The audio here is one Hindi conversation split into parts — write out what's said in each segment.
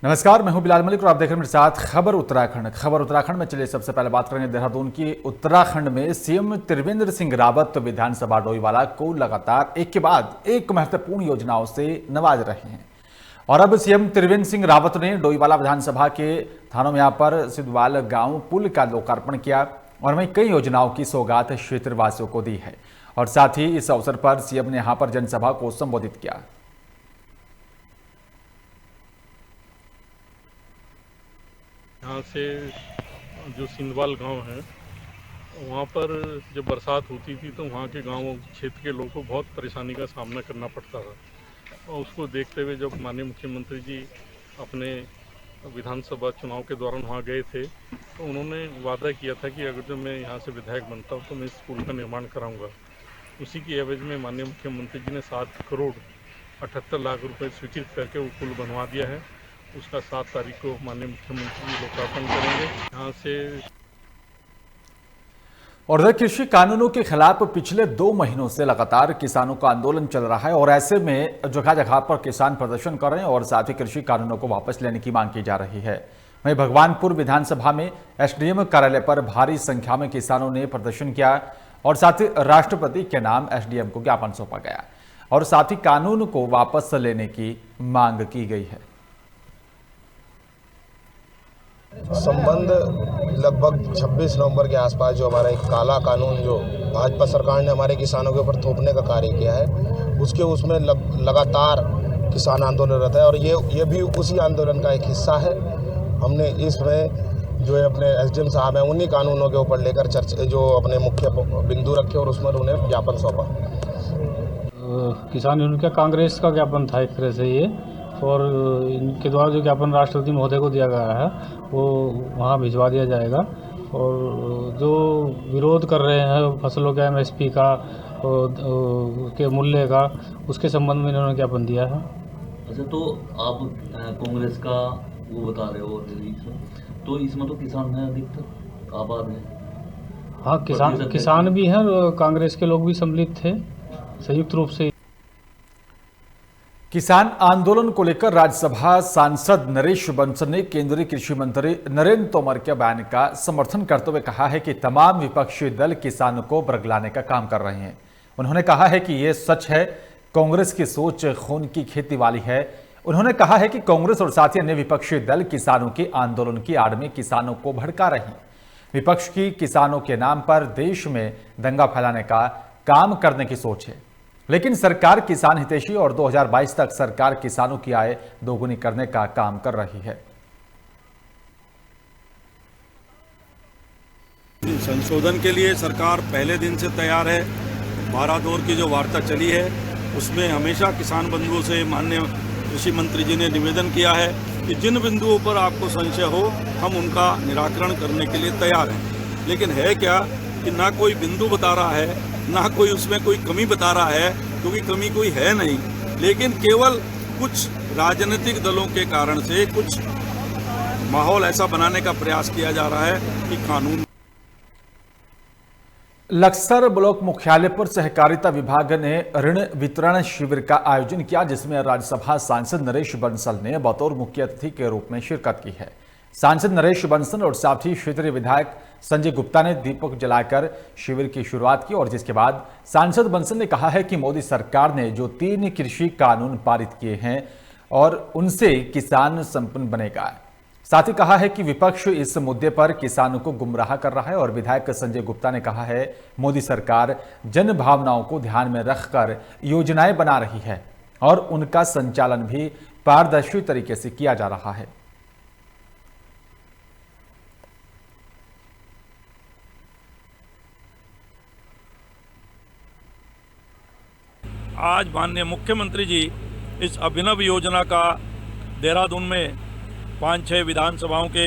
नमस्कार, मैं हूं बिलाल मलिक और आप देख रहे हैं मेरे साथ खबर उत्तराखंड। खबर उत्तराखंड में चलिए सबसे पहले बात करेंगे देहरादून की। उत्तराखंड में सीएम त्रिवेंद्र सिंह रावत विधानसभा डोईवाला को लगातार एक के बाद एक महत्वपूर्ण योजनाओं से नवाज रहे हैं। और अब सीएम त्रिवेंद्र सिंह रावत ने डोईवाला विधानसभा के थानों में यहाँ पर सिद्धवाल गांव पुल का लोकार्पण किया और वहीं कई योजनाओं की सौगात क्षेत्रवासियों को दी है। और साथ ही इस अवसर पर सीएम ने यहाँ पर जनसभा को संबोधित किया। यहाँ से जो सिंधवाल गांव है वहाँ पर जब बरसात होती थी तो वहाँ के गांव क्षेत्र के लोगों को बहुत परेशानी का सामना करना पड़ता था। और उसको देखते हुए जब माननीय मुख्यमंत्री जी अपने विधानसभा चुनाव के दौरान वहाँ गए थे तो उन्होंने वादा किया था कि अगर जब मैं यहाँ से विधायक बनता हूँ तो मैं इस पुल का निर्माण कराऊँगा। उसी की एवज में माननीय मुख्यमंत्री जी ने 7 करोड़ 78 लाख रुपये स्वीकृत करके वो पुल बनवा दिया है। उसका 7 तारीख को माननीय मुख्यमंत्री जी लोकार्पण करेंगे। यहाँ से और इधर कृषि कानूनों के खिलाफ पिछले 2 महीनों से लगातार किसानों का आंदोलन चल रहा है और ऐसे में जगह जगह पर किसान प्रदर्शन कर रहे हैं और साथ ही कृषि कानूनों को वापस लेने की मांग की जा रही है। वहीं भगवानपुर विधानसभा में एसडीएम कार्यालय पर भारी संख्या में किसानों ने प्रदर्शन किया और साथ ही राष्ट्रपति के नाम एसडीएम को ज्ञापन सौंपा गया और साथ ही कानून को वापस लेने की मांग की गई है। संबंध लगभग 26 नवंबर के आसपास जो हमारा एक काला कानून जो भाजपा सरकार ने हमारे किसानों के ऊपर थोपने का कार्य किया है उसमें लगातार किसान आंदोलनरत है और ये भी उसी आंदोलन का एक हिस्सा है। हमने इसमें जो है अपने एसडीएम साहब हैं उन्हीं कानूनों के ऊपर लेकर चर्चा जो अपने मुख्य बिंदु रखे और उसमें उन्हें ज्ञापन सौंपा। किसान यूनियन का कांग्रेस का ज्ञापन था एक तरह से ये, और इनके द्वारा जो ज्ञापन राष्ट्रपति महोदय को दिया गया है वो वहाँ भिजवा दिया जाएगा। और जो विरोध कर रहे हैं फसलों के एमएसपी का के मूल्य का, उसके संबंध में इन्होंने ज्ञापन दिया है। अच्छा, तो आप कांग्रेस का वो बता रहे हो, तो इसमें तो किसान है अधिकतर आबाद है। हाँ, किसान भी हैं और कांग्रेस के लोग भी सम्मिलित थे संयुक्त रूप से। किसान आंदोलन को लेकर राज्यसभा सांसद नरेश बंसल ने केंद्रीय कृषि मंत्री नरेंद्र तोमर के बयान का समर्थन करते हुए कहा है कि तमाम विपक्षी दल किसानों को बरगलाने का काम कर रहे हैं। उन्होंने कहा है कि यह सच है, कांग्रेस की सोच खून की खेती वाली है। उन्होंने कहा है कि कांग्रेस और साथ ही अन्य विपक्षी दल किसानों के आंदोलन की आड़ में किसानों को भड़का रहे हैं। विपक्ष की किसानों के नाम पर देश में दंगा फैलाने का काम करने की सोच है, लेकिन सरकार किसान हितैषी और 2022 तक सरकार किसानों की आय दोगुनी करने का काम कर रही है। संशोधन के लिए सरकार पहले दिन से तैयार है। 12 दौर की जो वार्ता चली है उसमें हमेशा किसान बंधुओं से माननीय कृषि मंत्री जी ने निवेदन किया है कि जिन बिंदुओं पर आपको संशय हो हम उनका निराकरण करने के लिए तैयार हैं। लेकिन है क्या कि ना कोई बिंदु बता रहा है, ना कोई उसमें कोई कमी बता रहा है, क्योंकि कमी कोई है नहीं, लेकिन केवल कुछ राजनीतिक दलों के कारण से कुछ माहौल ऐसा बनाने का प्रयास किया जा रहा है कि कानून। लक्सर ब्लॉक मुख्यालय पर सहकारिता विभाग ने ऋण वितरण शिविर का आयोजन किया, जिसमें राज्यसभा सांसद नरेश बंसल ने बतौर मुख्य अतिथि के रूप में शिरकत की है। सांसद नरेश बंसल और साथ ही क्षेत्रीय विधायक संजय गुप्ता ने दीपक जलाकर शिविर की शुरुआत की और जिसके बाद सांसद बंसल ने कहा है कि मोदी सरकार ने जो 3 कृषि कानून पारित किए हैं और उनसे किसान संपन्न बनेगा। साथ ही कहा है कि विपक्ष इस मुद्दे पर किसानों को गुमराह कर रहा है और विधायक संजय गुप्ता ने कहा है मोदी सरकार जन भावनाओं को ध्यान में रखकर योजनाएं बना रही है और उनका संचालन भी पारदर्शी तरीके से किया जा रहा है। आज माननीय मुख्यमंत्री जी इस अभिनव योजना का देहरादून में 5-6 विधानसभाओं के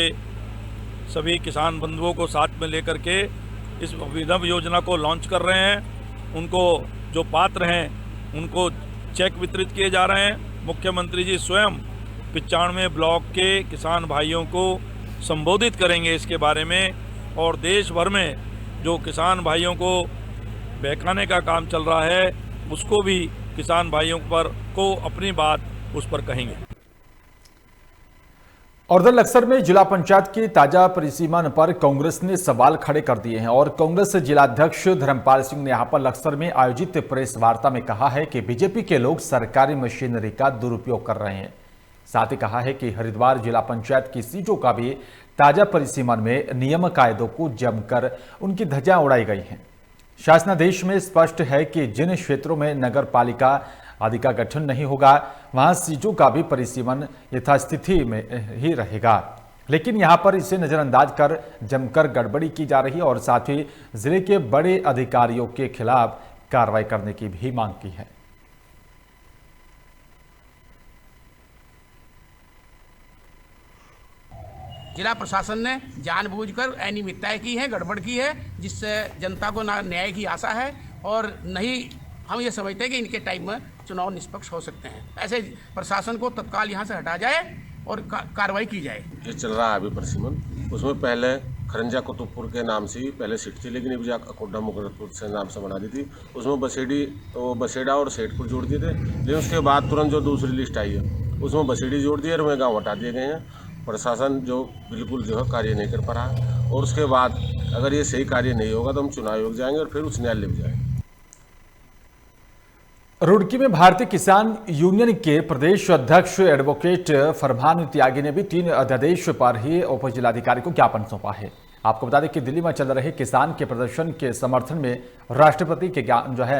सभी किसान बंधुओं को साथ में लेकर के इस अभिनव योजना को लॉन्च कर रहे हैं। उनको जो पात्र हैं उनको चेक वितरित किए जा रहे हैं। मुख्यमंत्री जी स्वयं 95 ब्लॉक के किसान भाइयों को संबोधित करेंगे इसके बारे में, और देश भर में जो किसान भाइयों को बहकाने का काम चल रहा है उसको भी किसान भाइयों पर को अपनी बात उस पर कहेंगे। और उधर लक्सर में जिला पंचायत की ताजा परिसीमन पर कांग्रेस ने सवाल खड़े कर दिए हैं और कांग्रेस जिलाध्यक्ष धर्मपाल सिंह ने यहां पर लक्सर में आयोजित प्रेस वार्ता में कहा है कि बीजेपी के लोग सरकारी मशीनरी का दुरुपयोग कर रहे हैं। साथ ही कहा है कि हरिद्वार जिला पंचायत की सीटों का भी ताजा परिसीमन में नियम कायदों को जमकर उनकी धज्जियां उड़ाई गई हैं। शासनादेश में स्पष्ट है कि जिन क्षेत्रों में नगर पालिका आदि का गठन नहीं होगा वहां सीटों का भी परिसीमन यथास्थिति में ही रहेगा, लेकिन यहां पर इसे नजरअंदाज कर जमकर गड़बड़ी की जा रही है और साथ ही जिले के बड़े अधिकारियों के खिलाफ कार्रवाई करने की भी मांग की है। जिला प्रशासन ने जानबूझकर अनियमितताएं की है, गड़बड़ की है, जिससे जनता को ना न्याय की आशा है और नहीं हम ये समझते हैं कि इनके टाइम में चुनाव निष्पक्ष हो सकते हैं। ऐसे प्रशासन को तत्काल यहाँ से हटा जाए और कार्रवाई की जाए। ये चल रहा है अभी परिसीमन, उसमें पहले खरंजा कुतुबपुर के नाम से पहले सीट थी, लेकिन अभी अकोटा मुकरदपुर से नाम से बना दी थी। उसमें बसेड़ा और सेठपुर जोड़ दिए थे, लेकिन उसके बाद तुरंत जो दूसरी लिस्ट आई है उसमें बसेड़ी जोड़ दिए और वह गाँव हटा दिए गए हैं। प्रशासन जो बिल्कुल जो है कार्य नहीं कर पा रहा है और उसके बाद अगर ये सही कार्य नहीं होगा तो हम चुनाव आयोग जाएंगे और फिर उच्च न्यायालय में जाएंगे। रुड़की में भारतीय किसान यूनियन के प्रदेश अध्यक्ष एडवोकेट फरमान त्यागी ने भी 3 अध्यादेश पर ही उप जिलाधिकारी को ज्ञापन सौंपा है। आपको बता दें कि दिल्ली में चल रहे किसान के प्रदर्शन के समर्थन में राष्ट्रपति के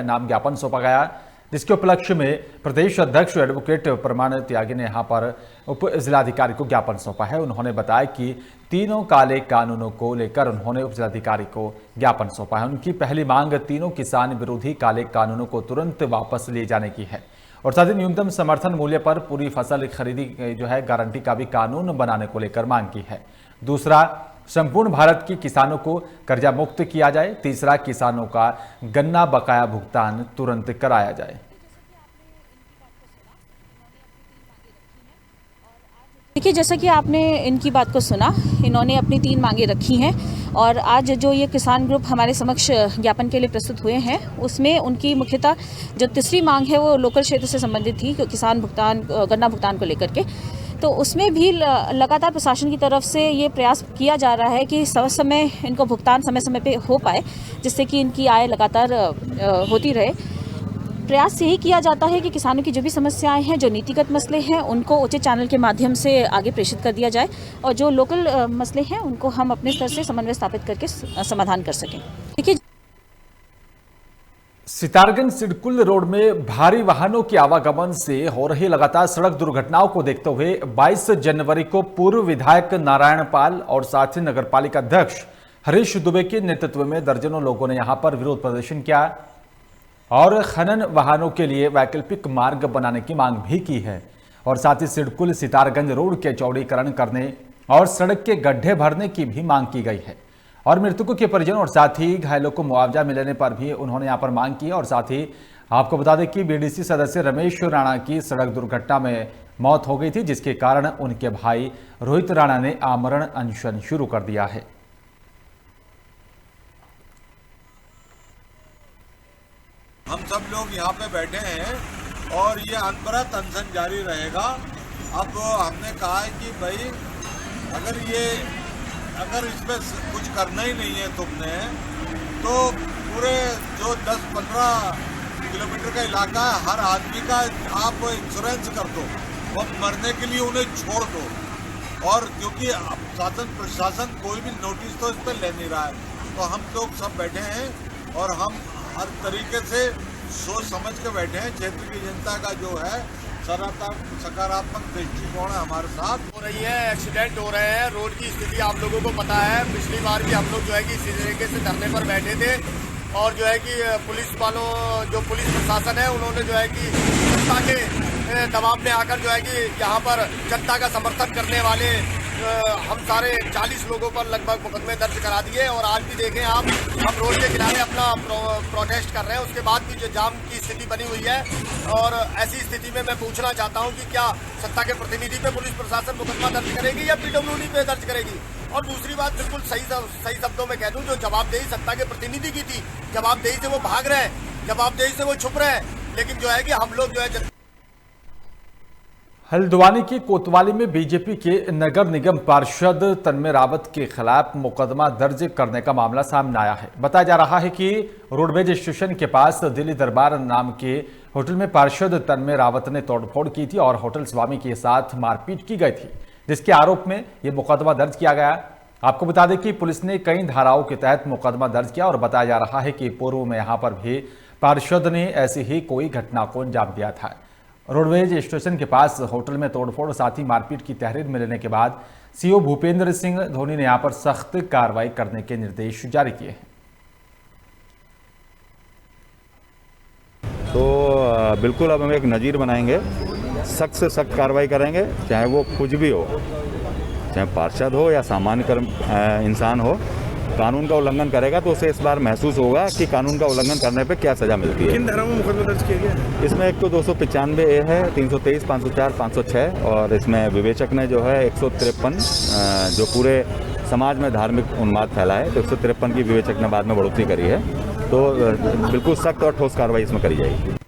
नाम ज्ञापन सौंपा गया, जिसके उपलक्ष्य में प्रदेश अध्यक्ष एडवोकेट फरमान त्यागी ने यहां पर उप जिलाधिकारी को ज्ञापन सौंपा है। उन्होंने बताया कि तीनों काले कानूनों को लेकर उन्होंने उप जिलाधिकारी को ज्ञापन सौंपा है। उनकी पहली मांग तीनों किसान विरोधी काले कानूनों को तुरंत वापस लिए जाने की है और साथ ही न्यूनतम समर्थन मूल्य पर पूरी फसल खरीदी गारंटी का भी कानून बनाने को लेकर मांग की है। दूसरा, संपूर्ण भारत के किसानों को कर्जा मुक्त किया जाए। तीसरा, किसानों का गन्ना बकाया भुगतान तुरंत कराया जाए। देखिए, जैसा कि आपने इनकी बात को सुना, इन्होंने अपनी 3 मांगे रखी हैं और आज जो ये किसान ग्रुप हमारे समक्ष ज्ञापन के लिए प्रस्तुत हुए हैं उसमें उनकी मुख्यतः जो तीसरी मांग है वो लोकल क्षेत्र से संबंधित थी, किसान भुगतान गन्ना भुगतान को लेकर के। तो उसमें भी लगातार प्रशासन की तरफ से ये प्रयास किया जा रहा है कि समय इनको भुगतान समय समय पे हो पाए, जिससे कि इनकी आय लगातार होती रहे। प्रयास यही किया जाता है कि किसानों की जो भी समस्याएं हैं, जो नीतिगत मसले हैं, उनको उचित चैनल के माध्यम से आगे प्रेषित कर दिया जाए और जो लोकल मसले हैं उनको हम अपने स्तर से समन्वय स्थापित करके समाधान कर सकें। देखिए, सितारगंज सिडकुल रोड में भारी वाहनों के आवागमन से हो रही लगातार सड़क दुर्घटनाओं को देखते हुए 22 जनवरी को पूर्व विधायक नारायण पाल और साथ ही नगरपालिका अध्यक्ष हरीश दुबे के नेतृत्व में दर्जनों लोगों ने यहां पर विरोध प्रदर्शन किया और खनन वाहनों के लिए वैकल्पिक मार्ग बनाने की मांग भी की है और साथ ही सिडकुल सितारगंज रोड के चौड़ीकरण करने और सड़क के गड्ढे भरने की भी मांग की गई है और मृतकों के परिजन और साथ ही घायलों को मुआवजा मिलने पर भी उन्होंने यहां पर मांग की। और साथ ही आपको बता दें कि बीडीसी सदस्य रमेश राणा की सड़क दुर्घटना में मौत हो गई थी, जिसके कारण उनके भाई रोहित राणा ने आमरण अनशन शुरू कर दिया है। हम सब लोग यहाँ पे बैठे हैं और ये अनवरत अनशन जारी रहेगा। अब हमने कहा है कि भाई अगर इसमें कुछ करना ही नहीं है तुमने, तो पूरे जो 10-15 किलोमीटर का इलाका है, हर आदमी का आप इंश्योरेंस कर दो, वो मरने के लिए उन्हें छोड़ दो। और क्योंकि शासन प्रशासन कोई भी नोटिस तो इस पर ले नहीं रहा है, तो हम लोग सब बैठे हैं और हम हर तरीके से सोच समझ के बैठे हैं। क्षेत्र की जनता का जो है सकारात्मक दृष्टिकोण है हमारे साथ। हो रही है, एक्सीडेंट हो रहे हैं, रोड की स्थिति आप लोगों को पता है। पिछली बार भी हम लोग जो है कि इसी तरीके से धरने पर बैठे थे और जो है कि पुलिस वालों, जो पुलिस प्रशासन है, उन्होंने जो है कि जनता के दबाव में आकर जो है कि यहाँ पर जनता का समर्थन करने वाले हम सारे 40 लोगों पर लगभग मुकदमे दर्ज करा दिए। और आज भी देखें आप, हम रोड के किनारे अपना प्रोटेस्ट कर रहे हैं, उसके बाद भी जो जाम की स्थिति बनी हुई है। और ऐसी स्थिति में मैं पूछना चाहता हूं कि क्या सत्ता के प्रतिनिधि पे पुलिस प्रशासन मुकदमा दर्ज करेगी या पीडब्ल्यूडी पे दर्ज करेगी? और दूसरी बात बिल्कुल सही शब्दों में कह दूं, जो जवाबदेही सत्ता के प्रतिनिधि की थी, जवाबदेही से वो भाग रहे हैं, जवाबदेही से वो छुप रहे हैं। लेकिन जो है कि हम लोग जो है हल्द्वानी के कोतवाली में बीजेपी के नगर निगम पार्षद तन्मय रावत के खिलाफ मुकदमा दर्ज करने का मामला सामने आया है। बताया जा रहा है कि रोडवेज स्टेशन के पास दिल्ली दरबार नाम के होटल में पार्षद तन्मय रावत ने तोड़फोड़ की थी और होटल स्वामी के साथ मारपीट की गई थी, जिसके आरोप में यह मुकदमा दर्ज किया गया। आपको बता दें कि पुलिस ने कई धाराओं के तहत मुकदमा दर्ज किया और बताया जा रहा है कि पूर्व में यहां पर भी पार्षद ने ऐसी ही कोई घटना को अंजाम दिया था। रोडवेज स्टेशन के पास होटल में तोड़फोड़ साथ ही मारपीट की तहरीर मिलने के बाद सीओ भूपेंद्र सिंह धोनी ने यहां पर सख्त कार्रवाई करने के निर्देश जारी किए हैं। तो बिल्कुल अब हम एक नज़ीर बनाएंगे, सख्त से सख्त कार्रवाई करेंगे, चाहे वो कुछ भी हो, चाहे पार्षद हो या सामान्य इंसान हो। कानून का उल्लंघन करेगा तो उसे इस बार महसूस होगा कि कानून का उल्लंघन करने पे क्या सजा मिलती है। किन धाराओं में मुकदमा दर्ज किया गया? इसमें एक तो 295A है, 323, 504, 506 और इसमें विवेचक ने जो है 153 जो पूरे समाज में धार्मिक उन्माद फैला है, तो 153 की विवेचक ने बाद में बढ़ोतरी करी है। तो बिल्कुल सख्त और ठोस कार्रवाई इसमें करी जाएगी।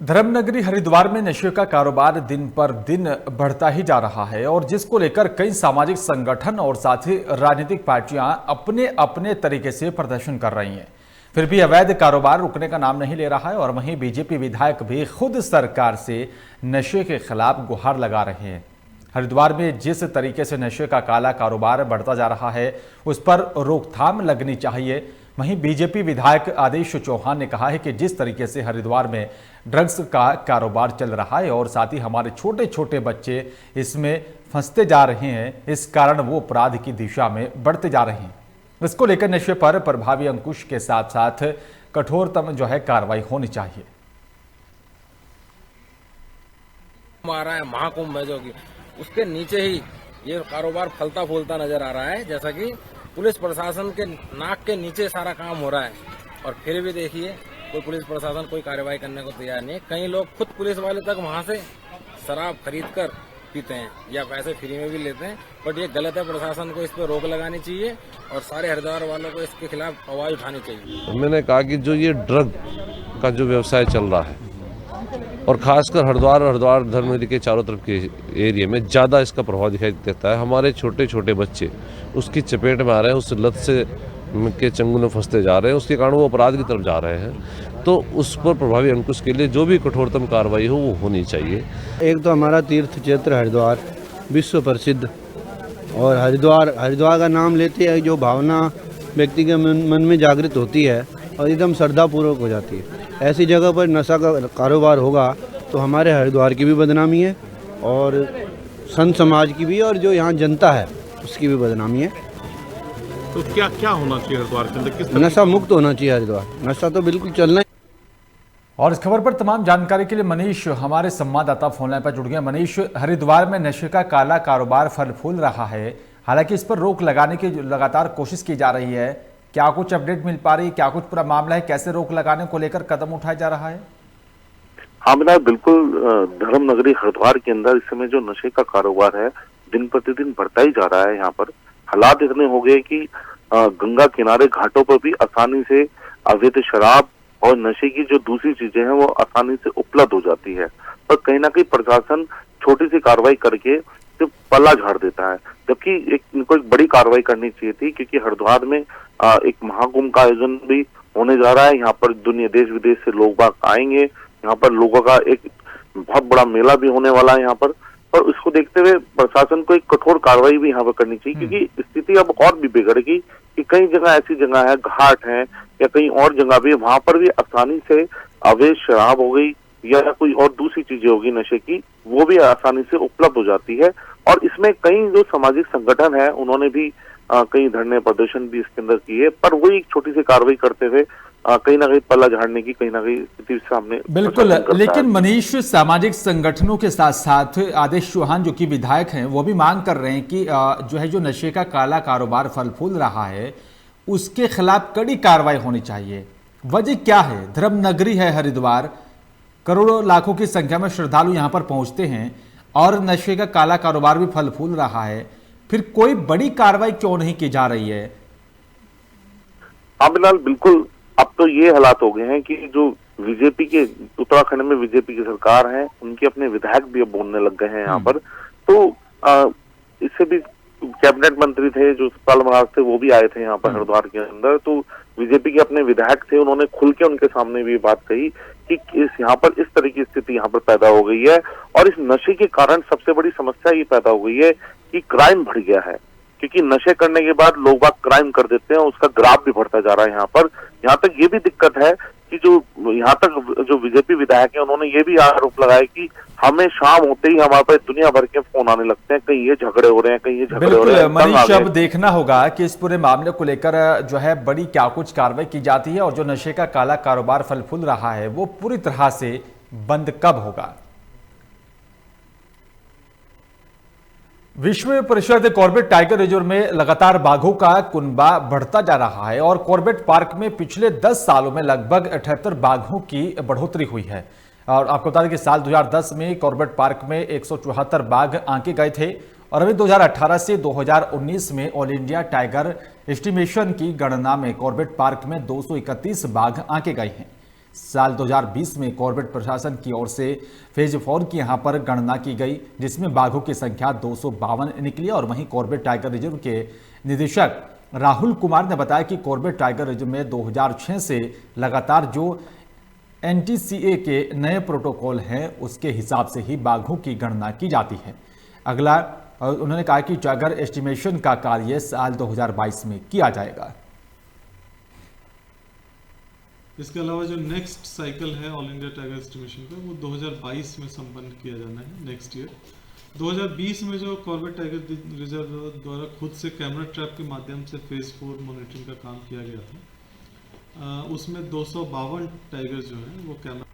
धर्मनगरी हरिद्वार में नशे का कारोबार दिन पर दिन बढ़ता ही जा रहा है और जिसको लेकर कई सामाजिक संगठन और साथ ही राजनीतिक पार्टियां अपने अपने तरीके से प्रदर्शन कर रही हैं। फिर भी अवैध कारोबार रुकने का नाम नहीं ले रहा है और वहीं बीजेपी विधायक भी खुद सरकार से नशे के खिलाफ गुहार लगा रहे हैं। हरिद्वार में जिस तरीके से नशे का काला कारोबार बढ़ता जा रहा है उस पर रोकथाम लगनी चाहिए। वहीं बीजेपी विधायक आदेश चौहान ने कहा है कि जिस तरीके से हरिद्वार में ड्रग्स का कारोबार चल रहा है और साथ ही हमारे छोटे छोटे बच्चे इसमें फंसते जा रहे हैं, इस कारण वो अपराध की दिशा में बढ़ते जा रहे हैं। इसको लेकर नशे पर प्रभावी अंकुश के साथ साथ कठोरतम जो है कार्रवाई होनी चाहिए। हमारा है महाकुंभ है जो कि उसके नीचे ही ये कारोबार फलता फूलता नजर आ रहा है, जैसा कि पुलिस प्रशासन के नाक के नीचे सारा काम हो रहा है और फिर भी देखिए कोई पुलिस प्रशासन कोई कार्रवाई करने को तैयार नहीं है। कई लोग खुद पुलिस वाले तक वहां से शराब खरीद कर पीते हैं या पैसे फ्री में भी लेते हैं, बट ये गलत है। प्रशासन को इस पर रोक लगानी चाहिए और सारे हरिद्वार वालों को इसके खिलाफ आवाज उठानी चाहिए। मैंने कहा कि जो ये ड्रग का जो व्यवसाय चल रहा है और खासकर हरिद्वार धर्मनगरी के चारों तरफ के एरिया में ज़्यादा इसका प्रभाव दिखाई देता है। हमारे छोटे छोटे बच्चे उसकी चपेट में आ रहे हैं, उस लत से के चंगुल में फंसते जा रहे हैं, उसके कारण वो अपराध की तरफ जा रहे हैं। तो उस पर प्रभावी अंकुश के लिए जो भी कठोरतम कार्रवाई हो वो होनी चाहिए। एक तो हमारा तीर्थ क्षेत्र हरिद्वार विश्व प्रसिद्ध और हरिद्वार का नाम लेते हैं जो भावना व्यक्ति के मन में जागृत होती है और एकदम श्रद्धापूर्वक हो जाती है। ऐसी जगह पर नशा का कारोबार होगा तो हमारे हरिद्वार की भी बदनामी है और संत समाज की भी और जो यहाँ जनता है उसकी भी बदनामी है। तो क्या क्या होना चाहिए हरिद्वार के अंदर? नशा मुक्त होना चाहिए हरिद्वार, नशा तो बिल्कुल चलना है। और इस खबर पर तमाम जानकारी के लिए मनीष हमारे संवाददाता फोनलाइन पर जुड़ गए। मनीष, हरिद्वार में नशे का काला कारोबार फल फूल रहा है, हालांकि इस पर रोक लगाने की लगातार कोशिश की जा रही है, क्या कुछ अपडेट मिल पा रही है? क्या कुछ पूरा मामला है? कैसे रोक लगाने को लेकर कदम उठाया जा रहा है? हाँ बिना बिल्कुल, धर्मनगरी हरिद्वार के अंदर इस समय जो नशे का कारोबार है दिन प्रतिदिन बढ़ता ही जा रहा है। यहाँ पर हालात इतने हो गए कि गंगा किनारे घाटों पर भी आसानी से अवैध शराब और नशे की जो दूसरी चीजें हैं वो आसानी से उपलब्ध हो जाती है, पर कहीं ना कहीं प्रशासन छोटी सी कार्रवाई करके सिर्फ पल्ला झाड़ देता है, जबकि इनको एक बड़ी कार्रवाई करनी चाहिए थी। क्योंकि हरिद्वार में एक महाकुंभ का आयोजन भी होने जा रहा है। यहाँ पर दुनिया देश विदेश से लोग बाग आएंगे, यहाँ पर लोगों का एक बहुत बड़ा मेला भी होने वाला है यहाँ पर। और इसको देखते हुए प्रशासन को एक कठोर कार्रवाई भी यहाँ पर करनी चाहिए, क्योंकि स्थिति अब और भी बिगड़ेगी कि कई जगह ऐसी जगह है, घाट है या कहीं और जगह भी, वहां पर भी आसानी से अवैध शराब हो गई या कोई और दूसरी चीजें होगी नशे की, वो भी आसानी से उपलब्ध हो जाती है। और इसमें कई जो सामाजिक संगठन है उन्होंने भी कई धरने प्रदर्शन भी इसके अंदर किए, पर वही एक छोटी सी कार्रवाई करते हुए कहीं ना कहीं पल्ला झाड़ने की कहीं ना कहीं स्थिति सामने बिल्कुल। लेकिन मनीष, सामाजिक संगठनों के साथ साथ आदेश चौहान जो कि विधायक हैं वो भी मांग कर रहे हैं कि जो नशे का काला कारोबार फल फूल रहा है उसके खिलाफ कड़ी कार्रवाई होनी चाहिए। वजह क्या है? धर्मनगरी है हरिद्वार, करोड़ों लाखों की संख्या में श्रद्धालु यहाँ पर पहुंचते हैं और नशे का काला कारोबार भी फल फूल रहा है, फिर कोई बड़ी कार्रवाई क्यों नहीं की जा रही है? हाँ बिलाल, बिल्कुल अब तो ये हालात हो गए हैं कि जो बीजेपी के उत्तराखंड में बीजेपी की सरकार है, उनके अपने विधायक भी अब बोलने लग गए हैं यहाँ पर। तो इससे भी कैबिनेट मंत्री थे जो सतपाल महाराज थे, वो भी आए थे यहाँ पर हरिद्वार के अंदर। तो बीजेपी के अपने विधायक थे, उन्होंने खुल के उनके सामने भी बात कही कि यहाँ पर इस तरह की स्थिति यहाँ पर पैदा हो गई है और इस नशे के कारण सबसे बड़ी समस्या ये पैदा हो गई है कि क्राइम बढ़ गया है, क्योंकि नशे करने के बाद लोग बाग क्राइम कर देते हैं, उसका ग्राफ भी बढ़ता जा रहा है यहाँ पर। यहाँ तक ये भी दिक्कत है कि जो यहाँ तक जो बीजेपी विधायक है, उन्होंने ये भी आरोप लगाया कि हमें शाम होते ही हमारे पास दुनिया भर के फोन आने लगते हैं, कहीं ये झगड़े हो रहे हैं, कहीं ये झगड़े हो रहे हैं। मनीष, अब देखना होगा कि इस पूरे मामले को लेकर जो है बड़ी क्या कुछ कार्रवाई की जाती है और जो नशे का काला कारोबार फल फूल रहा है वो पूरी तरह से बंद कब होगा। विश्व परिषद कॉर्बेट टाइगर रिजर्व में लगातार बाघों का कुनबा बढ़ता जा रहा है और कॉर्बेट पार्क में पिछले 10 सालों में लगभग 78 बाघों की बढ़ोतरी हुई है। और आपको बता दें कि साल 2010 में कॉर्बेट पार्क में 174 बाघ आंके गए थे और अभी 2018 से 2019 में ऑल इंडिया टाइगर एस्टिमेशन की गणना में कॉर्बेट पार्क में 231 बाघ आंके गए हैं। साल 2020 में कॉर्बेट प्रशासन की ओर से फेज 4 की यहां पर गणना की गई, जिसमें बाघों की संख्या 252 निकली। और वहीं कॉर्बेट टाइगर रिजर्व के निदेशक राहुल कुमार ने बताया कि कॉर्बेट टाइगर रिजर्व में 2006 से लगातार जो NTCA के नए प्रोटोकॉल हैं उसके हिसाब से ही बाघों की गणना की जाती है। अगला उन्होंने कहा कि टाइगर एस्टिमेशन का कार्य साल 2022 में किया जाएगा। इसके अलावा जो नेक्स्ट साइकिल है ऑल इंडिया टाइगर एस्टिमेशन का, वो 2022 में संपन्न किया जाना है, नेक्स्ट ईयर। 2020 में जो कॉर्बेट टाइगर रिजर्व द्वारा खुद से कैमरा ट्रैप के माध्यम से फेज 4 मॉनिटरिंग का काम किया गया था, उसमें 252 टाइगर जो है वो कैमरा।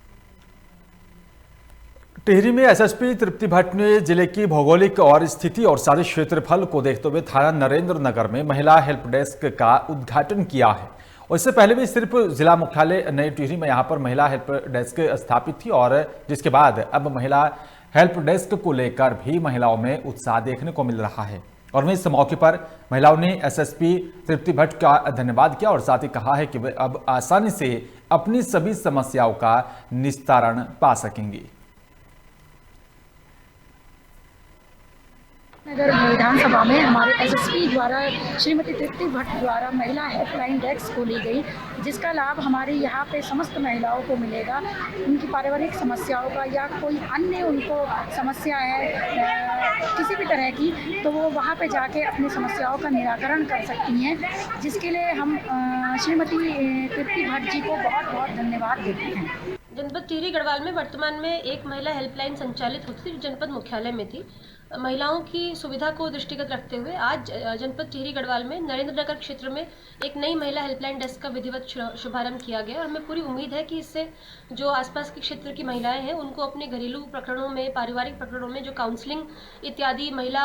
टिहरी में SSP तृप्ति भट्ट ने जिले की भौगोलिक और स्थिति और सारे क्षेत्रफल को देखते हुए थाना नरेंद्र नगर में महिला हेल्प डेस्क का उद्घाटन किया है। और इससे पहले भी सिर्फ जिला मुख्यालय नई टिहरी में यहाँ पर महिला हेल्प डेस्क स्थापित थी और जिसके बाद अब महिला हेल्प डेस्क को लेकर भी महिलाओं में उत्साह देखने को मिल रहा है। और वहीं इस मौके पर महिलाओं ने SSP तृप्ति भट्ट का धन्यवाद किया और साथ ही कहा है कि वे अब आसानी से अपनी सभी समस्याओं का निस्तारण पा सकेंगी। नगर विधानसभा में हमारे SSP द्वारा श्रीमती तृप्ति भट्ट द्वारा महिला हेल्पलाइन डेस्क खोली गई, जिसका लाभ हमारे यहाँ पे समस्त महिलाओं को मिलेगा। उनकी पारिवारिक समस्याओं का या कोई अन्य उनको समस्या है किसी भी तरह की, तो वो वहाँ पे जाके अपनी समस्याओं का निराकरण कर सकती हैं, जिसके लिए हम श्रीमती तृप्ति भट्ट जी को बहुत बहुत धन्यवाद देते हैं। जनपद टिहरी गढ़वाल में वर्तमान में एक महिला हेल्पलाइन संचालित होती थी जो जनपद मुख्यालय में थी। महिलाओं की सुविधा को दृष्टिगत रखते हुए आज जनपद टिहरी गढ़वाल में नरेंद्र नगर क्षेत्र में एक नई महिला हेल्पलाइन डेस्क का विधिवत शुभारंभ किया गया और हमें पूरी उम्मीद है कि इससे जो आसपास के क्षेत्र की महिलाएं हैं उनको अपने घरेलू प्रकरणों में, पारिवारिक प्रकरणों में जो काउंसलिंग इत्यादि महिला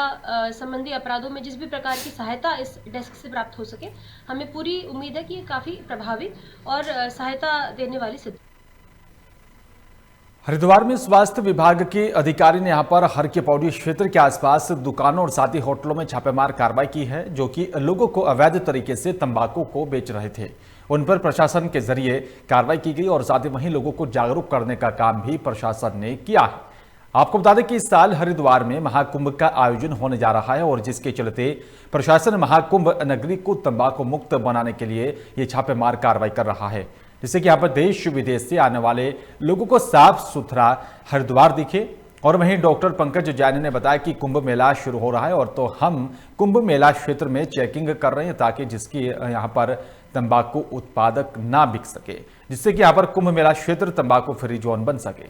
संबंधी अपराधों में जिस भी प्रकार की सहायता इस डेस्क से प्राप्त हो सके। हमें पूरी उम्मीद है कि ये काफ़ी प्रभावी और सहायता देने वाली सिद्ध। हरिद्वार में स्वास्थ्य विभाग के अधिकारी ने यहां पर हर के पौड़ी क्षेत्र के आसपास दुकानों और साथ ही होटलों में छापेमार कार्रवाई की है, जो कि लोगों को अवैध तरीके से तंबाकू को बेच रहे थे। उन पर प्रशासन के जरिए कार्रवाई की गई और साथ ही वहीं लोगों को जागरूक करने का काम भी प्रशासन ने किया है। आपको बता दें कि इस साल हरिद्वार में महाकुंभ का आयोजन होने जा रहा है और जिसके चलते प्रशासन महाकुंभ नगरी को तंबाकू मुक्त बनाने के लिए ये छापेमार कार्रवाई कर रहा है, जिससे कि यहाँ पर देश विदेश से आने वाले लोगों को साफ सुथरा हरिद्वार दिखे। और वहीं डॉक्टर पंकज जैन ने बताया कि कुंभ मेला शुरू हो रहा है और तो हम कुंभ मेला क्षेत्र में चेकिंग कर रहे हैं ताकि जिसकी यहाँ पर तंबाकू उत्पादक ना बिक सके, जिससे कि यहाँ पर कुंभ मेला क्षेत्र तंबाकू फ्री जोन बन सके।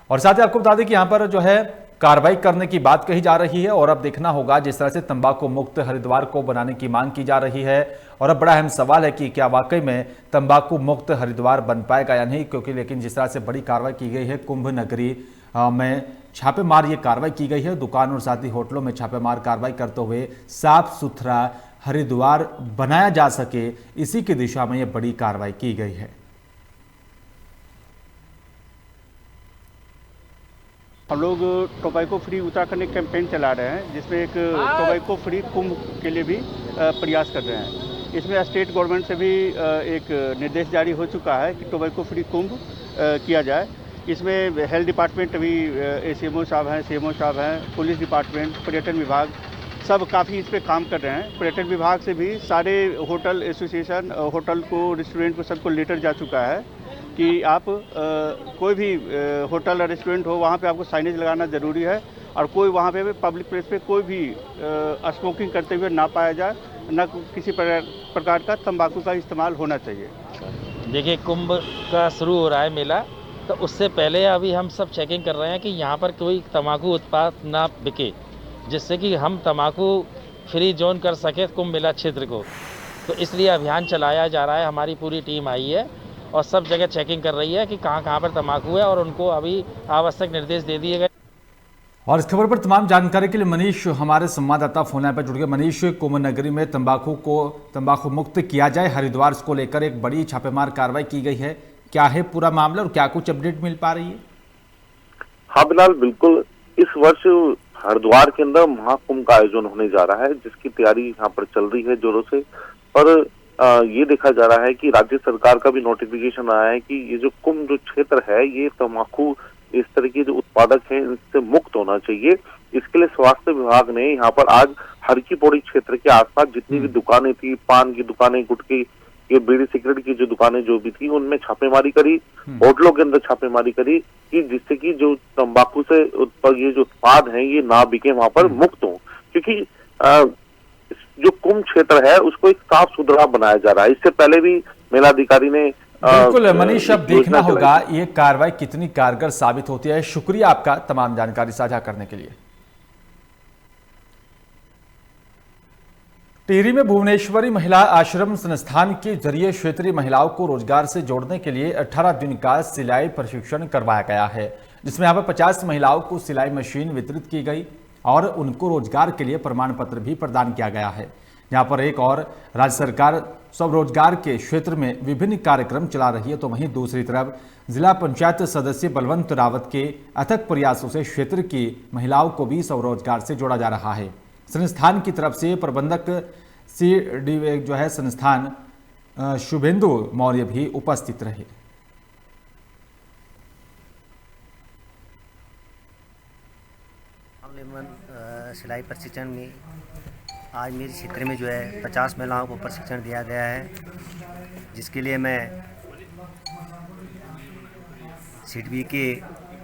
और साथ ही आपको बता दें कि यहाँ पर जो है कार्रवाई करने की बात कही जा रही है और अब देखना होगा जिस तरह से तंबाकू मुक्त हरिद्वार को बनाने की मांग की जा रही है। और अब बड़ा अहम सवाल है कि क्या वाकई में तंबाकू मुक्त हरिद्वार बन पाएगा या नहीं, क्योंकि लेकिन जिस तरह से बड़ी कार्रवाई की गई है, कुंभ नगरी में छापेमार ये कार्रवाई की गई है, दुकान और साथ ही होटलों में छापेमार कार्रवाई करते हुए साफ सुथरा हरिद्वार बनाया जा सके, इसी की दिशा में ये बड़ी कार्रवाई की गई है। हम लोग टोबैको फ्री उत्तराखंड एक कैंपेन चला रहे हैं, जिसमें एक टोबैको फ्री कुंभ के लिए भी प्रयास कर रहे हैं। इसमें स्टेट गवर्नमेंट से भी एक निर्देश जारी हो चुका है कि टोबैको फ्री कुंभ किया जाए। इसमें हेल्थ डिपार्टमेंट अभी ACMO साहब हैं, CMO साहब हैं, पुलिस डिपार्टमेंट, पर्यटन विभाग सब काफ़ी इस पे काम कर रहे हैं। पर्यटन विभाग से भी सारे होटल एसोसिएशन, होटल को, रेस्टोरेंट को, सबको लेटर जा चुका है कि आप कोई भी होटल और रेस्टोरेंट हो वहाँ पे आपको साइनेज लगाना ज़रूरी है और कोई वहाँ पे पब्लिक प्लेस पे कोई भी स्मोकिंग करते हुए ना पाया जाए, न किसी प्रकार का तंबाकू का इस्तेमाल होना चाहिए। देखिए, कुंभ का शुरू हो रहा है मेला, तो उससे पहले अभी हम सब चेकिंग कर रहे हैं कि यहाँ पर कोई तंबाकू उत्पाद ना बिके, जिससे कि हम तंबाकू फ्री जोन कर सके कुंभ मेला क्षेत्र को। तो इसलिए अभियान चलाया जा रहा है। हमारी पूरी टीम आई है और सब जगह चेकिंग कर रही है कि कहाँ कहाँ पर तंबाकू है और उनको अभी आवश्यक निर्देश दे दिए गए। और इस खबर पर तमाम जानकारी के लिए मनीष, हमारे संवाददाता फोन लाइन पर जुड़ गए। मनीष, कुंभ नगरी में तंबाकू मुक्त किया जाए, हरिद्वार इसको लेकर एक बड़ी छापेमार कार्रवाई की गई है। क्या है पूरा मामला और क्या कुछ अपडेट मिल पा रही है? हाँ बिलाल, बिल्कुल इस वर्ष हरिद्वार के अंदर महाकुंभ का आयोजन होने जा रहा है, जिसकी तैयारी यहाँ पर चल रही है जोरों से। पर ये देखा जा रहा है कि राज्य सरकार का भी नोटिफिकेशन आया है कि ये जो कुंभ जो क्षेत्र है, ये तंबाकू इस तरह के जो उत्पादक हैं इससे मुक्त होना चाहिए। इसके लिए स्वास्थ्य विभाग ने यहाँ पर आज हर की पौड़ी क्षेत्र के आसपास जितनी भी दुकानें थी, पान की दुकानें, गुटखे, ये बीड़ी सिगरेट की जो दुकानें जो भी थी, उनमें छापेमारी करी, होटलों के अंदर छापेमारी करी कि जिससे कि जो तंबाकू से ये जो उत्पाद हैं ये ना बिके, वहां पर मुक्त हो। क्योंकि जो कुंभ क्षेत्र है उसको एक साफ सुथरा बनाया जा रहा है। इससे पहले भी मेलाधिकारी ने बिल्कुल मनीष, अब देखना होगा ये कार्रवाई कितनी कारगर साबित होती है। शुक्रिया आपका तमाम जानकारी साझा करने के लिए। टिहरी में भुवनेश्वरी महिला आश्रम संस्थान के जरिए क्षेत्रीय महिलाओं को रोजगार से जोड़ने के लिए 18 दिन का सिलाई प्रशिक्षण करवाया गया है, जिसमें यहाँ पर 50 महिलाओं को सिलाई मशीन वितरित की गई और उनको रोजगार के लिए प्रमाण पत्र भी प्रदान किया गया है। यहाँ पर एक और राज्य सरकार स्वरोजगार के क्षेत्र में विभिन्न कार्यक्रम चला रही है, तो वहीं दूसरी तरफ जिला पंचायत सदस्य बलवंत रावत के अथक प्रयासों से क्षेत्र की महिलाओं को भी स्वरोजगार से जोड़ा जा रहा है। संस्थान की तरफ से प्रबंधक CD जो है संस्थान शुभेंदु मौर्य भी उपस्थित रहे। सिलाई प्रशिक्षण में आज मेरे क्षेत्र में जो है 50 महिलाओं को प्रशिक्षण दिया गया है, जिसके लिए मैं CD के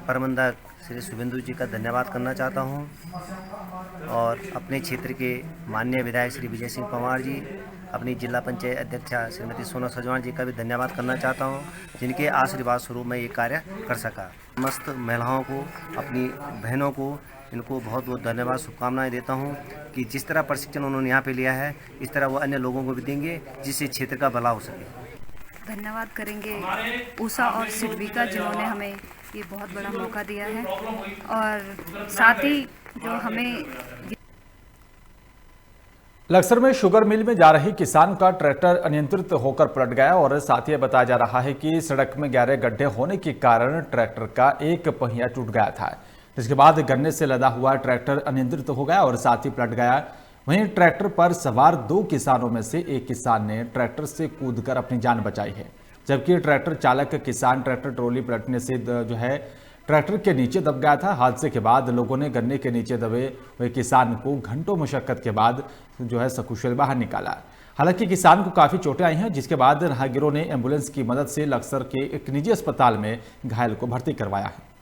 प्रबंधक श्री शुभेंदु जी का धन्यवाद करना चाहता हूं और अपने क्षेत्र के माननीय विधायक श्री विजय सिंह पंवार जी, अपनी जिला पंचायत अध्यक्षा श्रीमती सोना सजवान जी का भी धन्यवाद करना चाहता हूं, जिनके आशीर्वाद स्वरूप मैं ये कार्य कर सका। समस्त महिलाओं को, अपनी बहनों को, इनको बहुत बहुत धन्यवाद, शुभकामनाएं देता हूं कि जिस तरह प्रशिक्षण उन्होंने यहाँ पे लिया है, इस तरह वो अन्य लोगों को भी देंगे, जिससे क्षेत्र का भला हो सके। धन्यवाद करेंगे उषा और सिडवी का, जिन्होंने हमें ये बहुत बड़ा मौका दिया है और साथ ही जो हमें लक्सर में शुगर मिल में जा रही किसान का ट्रैक्टर अनियंत्रित होकर पलट गया और साथ ही बताया जा रहा है कि सड़क में गहरे गड्ढे होने के कारण ट्रैक्टर का एक पहिया टूट गया था, जिसके बाद गन्ने से लदा हुआ ट्रैक्टर अनियंत्रित हो गया और साथ ही पलट गया। वहीं ट्रैक्टर पर सवार 2 किसानों में से एक किसान ने ट्रैक्टर से कूदकर अपनी जान बचाई है, जबकि ट्रैक्टर चालक किसान ट्रैक्टर ट्रॉली पलटने से जो है ट्रैक्टर के नीचे दब गया था। हादसे के बाद लोगों ने गन्ने के नीचे दबे हुए किसान को घंटों मशक्कत के बाद जो है सकुशल बाहर निकाला। हालांकि किसान को काफ़ी चोटें आई हैं, जिसके बाद राहगीरों ने एम्बुलेंस की मदद से लक्सर के एक निजी अस्पताल में घायल को भर्ती करवाया है।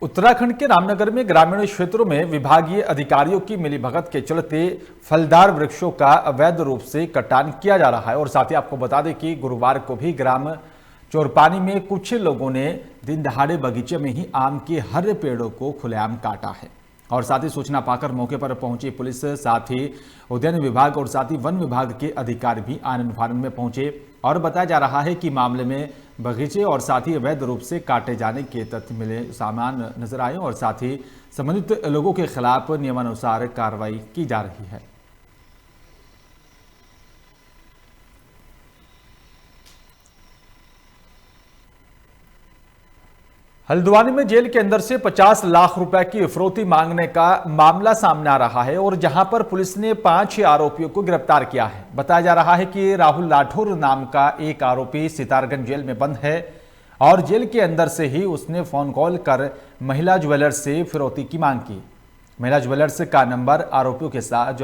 उत्तराखंड के रामनगर में ग्रामीण क्षेत्रों में विभागीय अधिकारियों की मिलीभगत के चलते फलदार वृक्षों का अवैध रूप से कटान किया जा रहा है। और साथ ही आपको बता दें कि गुरुवार को भी ग्राम चोरपानी में कुछ लोगों ने दिन दहाड़े बगीचे में ही आम के हरे पेड़ों को खुलेआम काटा है। और साथ ही सूचना पाकर मौके पर पहुंची पुलिस, साथ ही उद्यान विभाग और साथ ही वन विभाग के अधिकारी भी आनन फानन में पहुंचे और बताया जा रहा है कि मामले में बगीचे और साथ ही अवैध रूप से काटे जाने के तथ्य मिले सामान नजर आए और साथ ही संबंधित लोगों के खिलाफ नियमानुसार कार्रवाई की जा रही है। हल्द्वानी में जेल के अंदर से 50 लाख रुपए की फिरौती मांगने का मामला सामने आ रहा है और जहां पर पुलिस ने 5 आरोपियों को गिरफ्तार किया है। बताया जा रहा है कि राहुल राठौर नाम का एक आरोपी सितारगंज जेल में बंद है और जेल के अंदर से ही उसने फोन कॉल कर महिला ज्वेलर्स से फिरौती की मांग की। महिला ज्वेलर्स का नंबर आरोपियों के साथ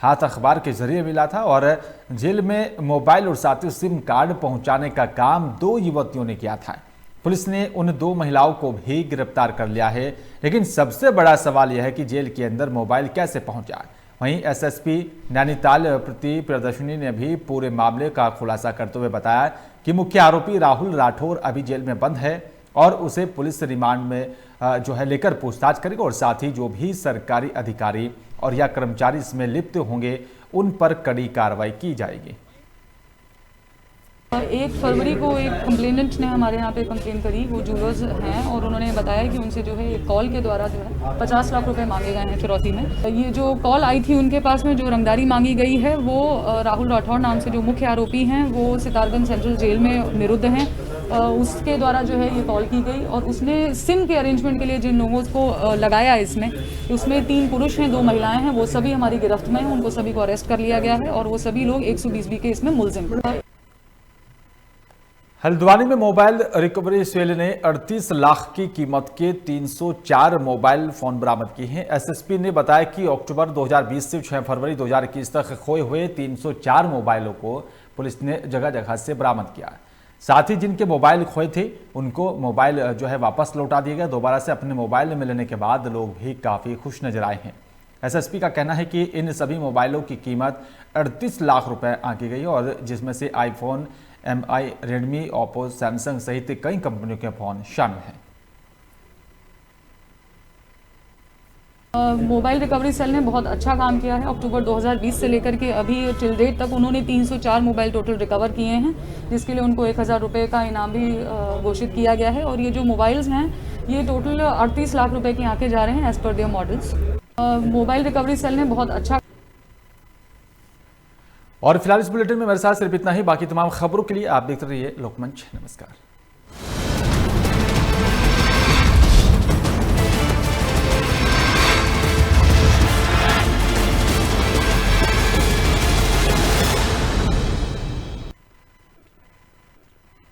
हाथ अखबार के जरिए मिला था और जेल में मोबाइल और साथ ही सिम कार्ड पहुंचाने का काम 2 युवतियों ने किया था। पुलिस ने उन 2 महिलाओं को भी गिरफ्तार कर लिया है, लेकिन सबसे बड़ा सवाल यह है कि जेल के अंदर मोबाइल कैसे पहुंचा। वहीं एसएसपी नैनीताल प्रति प्रियदर्शनी ने भी पूरे मामले का खुलासा करते हुए बताया कि मुख्य आरोपी राहुल राठौर अभी जेल में बंद है और उसे पुलिस रिमांड में लेकर पूछताछ करेगी और साथ ही जो भी सरकारी अधिकारी और या कर्मचारी इसमें लिप्त होंगे उन पर कड़ी कार्रवाई की जाएगी। 1 फरवरी को एक कंप्लेनेंट ने हमारे यहाँ पे कंप्लेन करी, वो ज्वेलर्स हैं और उन्होंने बताया कि उनसे एक कॉल के द्वारा 50 लाख रुपए मांगे गए हैं फिरौती में। ये जो कॉल आई थी उनके पास में जो रंगदारी मांगी गई है वो राहुल राठौर नाम से जो मुख्य आरोपी हैं वो सितारगंज सेंट्रल जेल में निरुद्ध हैं, उसके द्वारा ये कॉल की गई और उसने सिम के अरेंजमेंट के लिए जिन लोगों को लगाया इसमें, उसमें 3 पुरुष हैं 2 महिलाएं हैं, वो सभी हमारी गिरफ्त में हैं, उनको सभी को अरेस्ट कर लिया गया है और वो सभी लोग 120B के इसमें मुलजिम। हल्द्वानी में मोबाइल रिकवरी सेल ने 38 लाख की कीमत के 304 मोबाइल फोन बरामद किए हैं। एसएसपी ने बताया कि अक्टूबर 2020 से 6 फरवरी 2021 तक खोए हुए 304 मोबाइलों को पुलिस ने जगह जगह से बरामद किया। साथ ही जिनके मोबाइल खोए थे उनको मोबाइल वापस लौटा दिए गए। दोबारा से अपने मोबाइल मिलने के बाद लोग भी काफी खुश नजर आए हैं। एसएसपी का कहना है कि इन सभी मोबाइलों की कीमत 38 लाख रुपए आंकी गई और जिसमें से iPhone, MI, Redmi, Oppo, Samsung सहित कई कंपनियों के फोन शामिल हैं। मोबाइल रिकवरी सेल ने बहुत अच्छा काम किया है। अक्टूबर 2020 से लेकर के अभी टिल डेट तक उन्होंने 304 मोबाइल टोटल रिकवर किए हैं, जिसके लिए उनको 1000 रुपये का इनाम भी घोषित किया गया है और ये जो मोबाइल्स हैं ये टोटल 38 लाख रुपए के आंके जा रहे हैं as per their models. Mobile recovery cell ने बहुत अच्छा। और फिलहाल इस बुलेटिन में मेरे साथ सिर्फ इतना ही। बाकी तमाम खबरों के लिए आप देखते रहिए लोकमंच। नमस्कार।